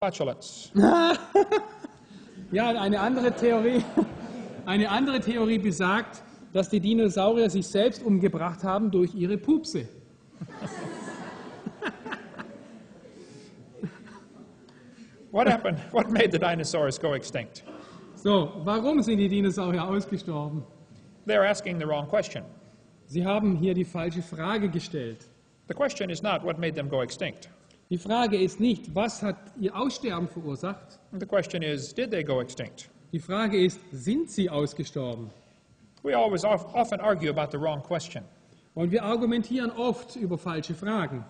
flatulence. Ja, eine andere Theorie besagt, dass die Dinosaurier sich selbst umgebracht haben durch ihre Pupse. What happened? What made the dinosaurs go extinct? So, warum sind die Dinosaurier ausgestorben? They're asking the wrong question. Sie haben hier die falsche Frage gestellt. The question is not what made them go extinct. Die Frage ist nicht, was hat ihr Aussterben verursacht? The question is, did they go extinct? Die Frage ist, sind sie ausgestorben? We always often argue about the wrong question. Und wir argumentieren oft über falsche Fragen.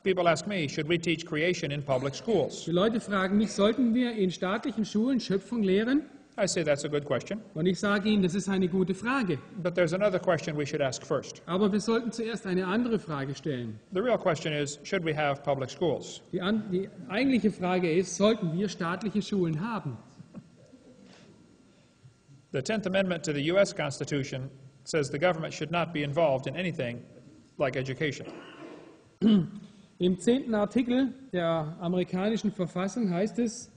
People ask me, should we teach creation in public schools? Die Leute fragen mich, sollten wir in staatlichen Schulen Schöpfung lehren? I say that's a good question, Und ich sage Ihnen, das ist eine gute Frage. but there's another question we should ask first. Aber wir sollten zuerst eine andere Frage stellen. The real question is, should we have public schools? Die eigentliche Frage ist, sollten wir staatliche Schulen haben? The 10th Amendment to the U.S. Constitution says the government should not be involved in anything like education. Im 10. Artikel der amerikanischen Verfassung heißt es,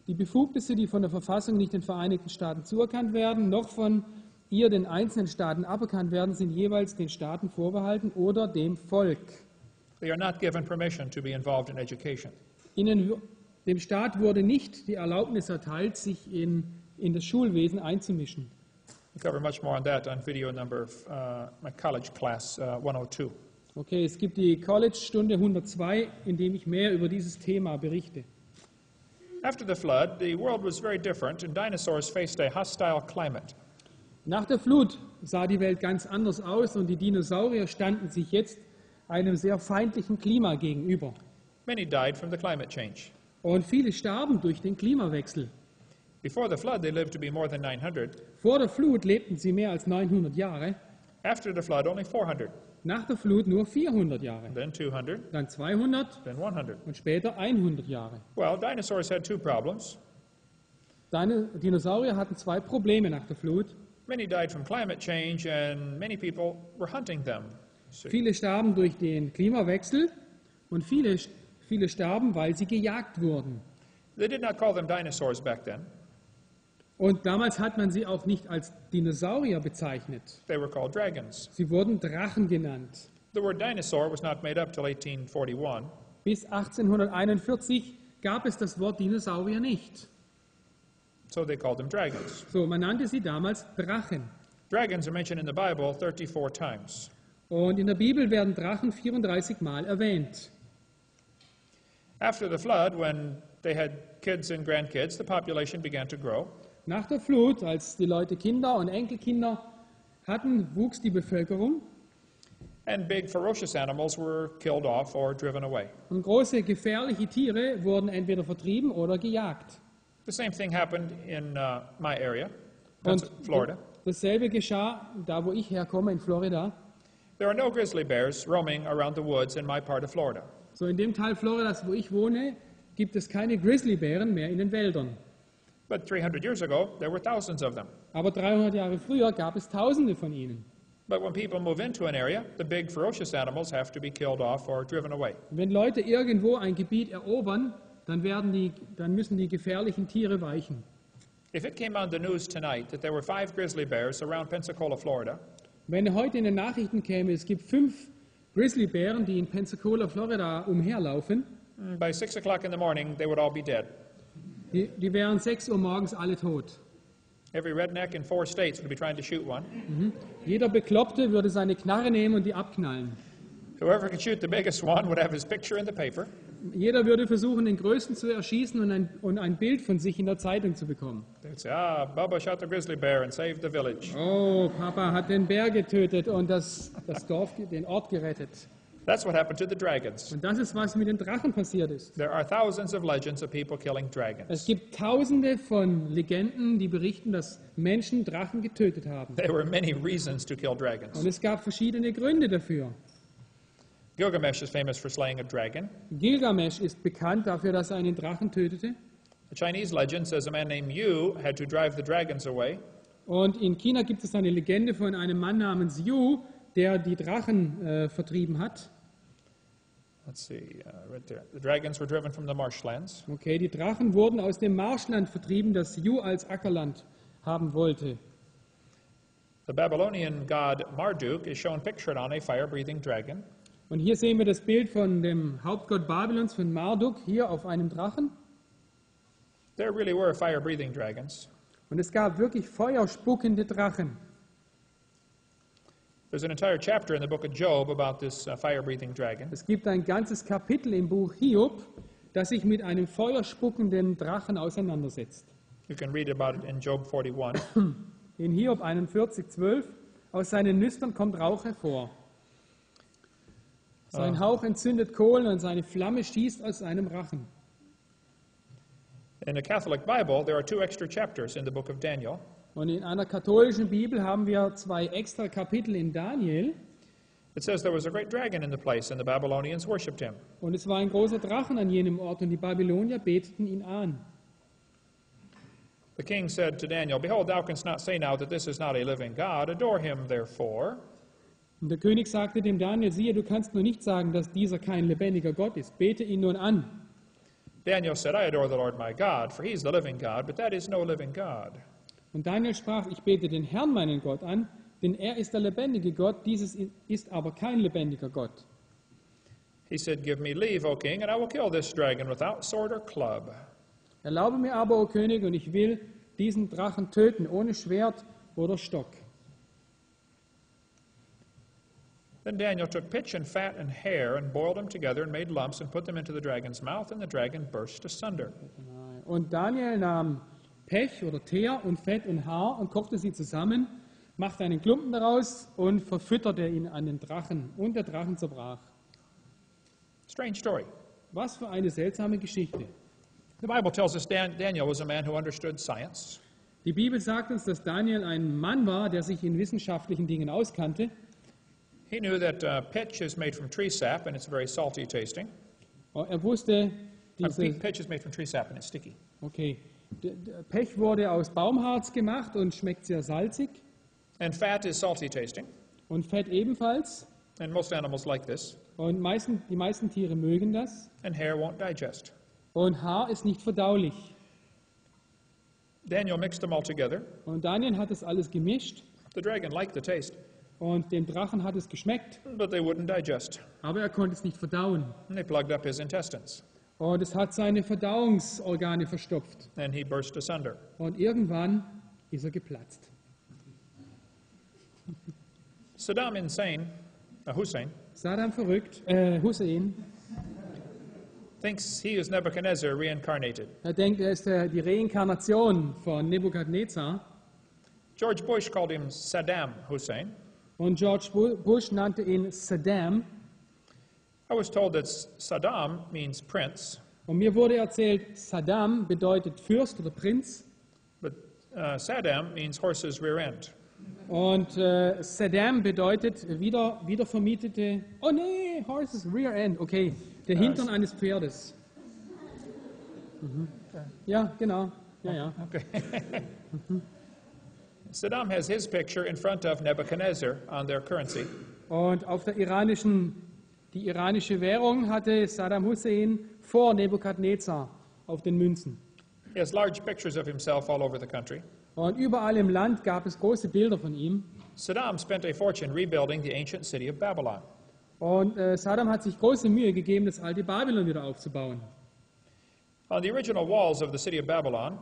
die Befugnisse, die von der Verfassung nicht den Vereinigten Staaten zuerkannt werden, noch von ihr den einzelnen Staaten aberkannt werden, sind jeweils den Staaten vorbehalten oder dem Volk. They are not given permission to be involved in education. Dem Staat wurde nicht die Erlaubnis erteilt, sich in das Schulwesen einzumischen. We cover much more on that on video number my college class 102. Okay, es gibt die College-Stunde 102, in dem ich mehr über dieses Thema berichte. After the flood, the world was very different, and dinosaurs faced a hostile climate. Nach der Flut sah die Welt ganz anders aus und die Dinosaurier standen sich jetzt einem sehr feindlichen Klima gegenüber. Many died from the climate change. Und viele starben durch den Klimawechsel. Before the flood, they lived to be more than 900. Vor der Flut lebten sie mehr als 900 Jahre, After the flood, only 400. nach der Flut nur 400 Jahre, Then 200, dann 200 then 100. und später 100 Jahre. Well, dinosaurs had two problems. Dinosaurier hatten zwei Probleme nach der Flut. Many died from climate change, and many people were hunting them. Viele starben durch den Klimawechsel und viele starben, weil sie gejagt wurden. They did not call them dinosaurs back then. Und damals hat man sie auch nicht als Dinosaurier bezeichnet. They were called dragons. Sie wurden Drachen genannt. The word dinosaur was not made up till 1841. Bis 1841 gab es das Wort Dinosaurier nicht. So they called them dragons. So, man nannte sie damals Drachen. Dragons are mentioned in the Bible 34 times. Und in der Bibel werden Drachen 34 Mal erwähnt. After the flood, when they had kids and grandkids, the population began to grow. Nach der Flut, als die Leute Kinder und Enkelkinder hatten, wuchs die Bevölkerung And big ferocious animals were killed off or driven away. und große gefährliche Tiere wurden entweder vertrieben oder gejagt. The same thing happened in my area, Und Florida. dasselbe geschah da, wo ich herkomme, in Florida. There are no grizzly bears roaming around the woods in my part of Florida. So in dem Teil Floridas, wo ich wohne, gibt es keine Grizzlybären mehr in den Wäldern. But 300 years ago, there were thousands of them. Aber 300 Jahre früher gab es Tausende von ihnen. But when people move into an area, the big ferocious animals have to be killed off or driven away. Wenn Leute irgendwo ein Gebiet erobern, dann müssen die gefährlichen Tiere weichen. If it came on the news tonight that there were 5 grizzly bears around Pensacola, Florida, Wenn heute in den Nachrichten käme, es gibt 5 Grizzlybären, die in Pensacola, Florida umherlaufen, by 6 o'clock in the morning, they would all be dead. die wären 6 Uhr morgens alle tot. Every redneck in 4 states would be trying to shoot one. Jeder Bekloppte würde seine Knarre nehmen und die abknallen. Whoever could shoot the biggest one would have his picture in the paper. Jeder würde versuchen, den Größten zu erschießen und ein Bild von sich in der Zeitung zu bekommen. They'd say, Bubba shot the grizzly bear and saved the village. Oh, Papa hat den Bär getötet und das Dorf, den Ort gerettet. That's what happened to the dragons. Und das ist, was mit den Drachen passiert ist. There are thousands of legends of people killing Es dragons. gibt Tausende von Legenden, die berichten, dass Menschen Drachen getötet haben. There were many reasons to kill Und dragons. es gab verschiedene Gründe dafür. Gilgamesh is famous for slaying a dragon. Gilgamesch ist bekannt dafür, dass er einen Drachen tötete. The Chinese legend says a man named Yu had to drive the dragons away. Und in China gibt es eine Legende von einem Mann namens Yu, der die Drachen vertrieben hat. Let's see, right there. The dragons were driven from the marshlands. Okay, die Drachen wurden aus dem Marschland vertrieben, das Ju als Ackerland haben wollte. The Babylonian god Marduk is shown pictured on a fire-breathing dragon. Und hier sehen wir das Bild von dem Hauptgott Babylons, von Marduk, hier auf einem Drachen. There really were fire-breathing dragons. Und es gab wirklich feuerspuckende Drachen. There's an entire chapter in the book of Job about this fire-breathing dragon. Es gibt ein ganzes Kapitel im Buch Hiob, das sich mit einem feuerspuckenden Drachen auseinandersetzt. You can read about it in Job 41. In Hiob 41,12: Aus seinen Nüstern kommt Rauch hervor. Sein Hauch entzündet Kohlen und seine Flamme schießt aus seinem Rachen. In the Catholic Bible, there are 2 extra chapters in the book of Daniel. Und in einer katholischen Bibel haben wir 2 extra Kapitel in Daniel. It says there was a great dragon in the place, and the Babylonians worshipped him. Und es war ein großer Drachen an jenem Ort, und die Babylonier beteten ihn an. The king said to Daniel, Behold, thou canst not say now that this is not a living God. Adore him, therefore. Und der König sagte dem Daniel: Siehe, du kannst nur nicht sagen, dass dieser kein lebendiger Gott ist. Bete ihn nun an. Daniel said, I adore the Lord my God, for he is the living God, but that is no living God. Und Daniel sprach: Ich bete den Herrn, meinen Gott, an, denn er ist der lebendige Gott, dieses ist aber kein lebendiger Gott. He said, Give me leave, O king, and I will kill this dragon without sword or club. Erlaube mir aber, o König, und ich will diesen Drachen töten, ohne Schwert oder Stock. Then Daniel took pitch and fat and hair and boiled them together and made lumps and put them into the dragon's mouth, and the dragon burst asunder. Und Daniel nahm Pech oder Teer und Fett und Haar und kochte sie zusammen, machte einen Klumpen daraus und verfütterte ihn an den Drachen. Und der Drachen zerbrach. Strange story. Was für eine seltsame Geschichte. The Bible tells us Daniel was a man who understood science. Die Bibel sagt uns, dass Daniel ein Mann war, der sich in wissenschaftlichen Dingen auskannte. He knew that pitch is made from tree sap, and it's very salty tasting. Er wusste, Pitch is made from tree sap, and it's sticky. okay, Pech wurde aus Baumharz gemacht und schmeckt sehr salzig. And fat is salty tasting, Und Fett ebenfalls. and most animals like this. Und die meisten Tiere mögen das. And hair won't digest. Und Haar ist nicht verdaulich. Daniel mixed them all together. Und Daniel hat das alles gemischt. The dragon liked the taste, Und dem Drachen hat es geschmeckt. but they wouldn't digest. Aber er konnte es nicht verdauen. And they plugged up his intestines, Und es hat seine Verdauungsorgane verstopft. and he burst asunder. Und irgendwann ist er geplatzt. Saddam Hussein, Saddam verrückt, Hussein, thinks he is Nebuchadnezzar reincarnated. er denkt, er ist die Reinkarnation von Nebukadnezar. George Bush called him Saddam Hussein. Und George Bush nannte ihn Saddam. I was told that Saddam means prince, Und mir wurde erzählt, Saddam bedeutet Fürst oder Prinz. but Saddam means horse's rear end. Und Saddam bedeutet wiedervermietete, oh nee, Horses Rear End, okay, der Hintern eines Pferdes. Mhm. Ja, genau, ja. Okay. Saddam has his picture in front of Nebuchadnezzar on their currency. Und auf die iranische Währung hatte Saddam Hussein vor Nebukadnezar auf den Münzen. He has large pictures of himself all over the country. Und überall im Land gab es große Bilder von ihm. Saddam spent a fortune rebuilding the ancient city of Babylon. Und Saddam hat sich große Mühe gegeben, das alte Babylon wieder aufzubauen. On the original walls of the city of Babylon,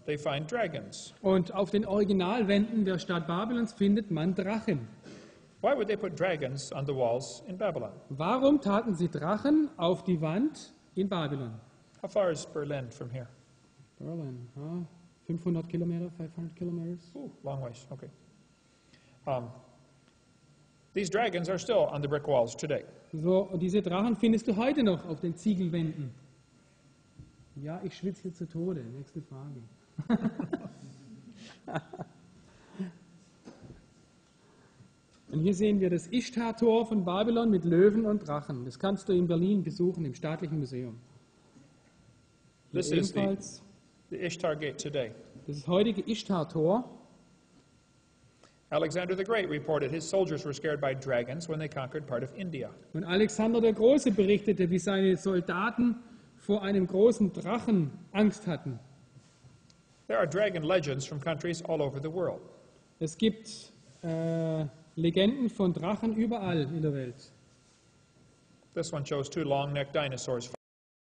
they find dragons. Und auf den Originalwänden der Stadt Babylons findet man Drachen. Why would they put dragons on the walls in Babylon? Warum taten sie Drachen auf die Wand in Babylon? How far is Berlin from here? Berlin, 500 Kilometer, 500 Kilometers. Ooh, long ways. Okay. These dragons are still on the brick walls today. So, und diese Drachen findest du heute noch auf den Ziegelwänden. Ja, ich schwitze hier zu Tode. Nächste Frage. Und hier sehen wir das Ishtar-Tor von Babylon mit Löwen und Drachen. Das kannst du in Berlin besuchen, im Staatlichen Museum. Hier This is ebenfalls the Ishtar Gate today. das heutige Ishtar-Tor. Alexander the Great reported his soldiers were scared by dragons when they conquered part of India. Und Alexander der Große berichtete, wie seine Soldaten vor einem großen Drachen Angst hatten. There are dragon legends from countries all over the world. Es gibt Legenden von Drachen überall in der Welt. This one shows two long-necked dinosaurs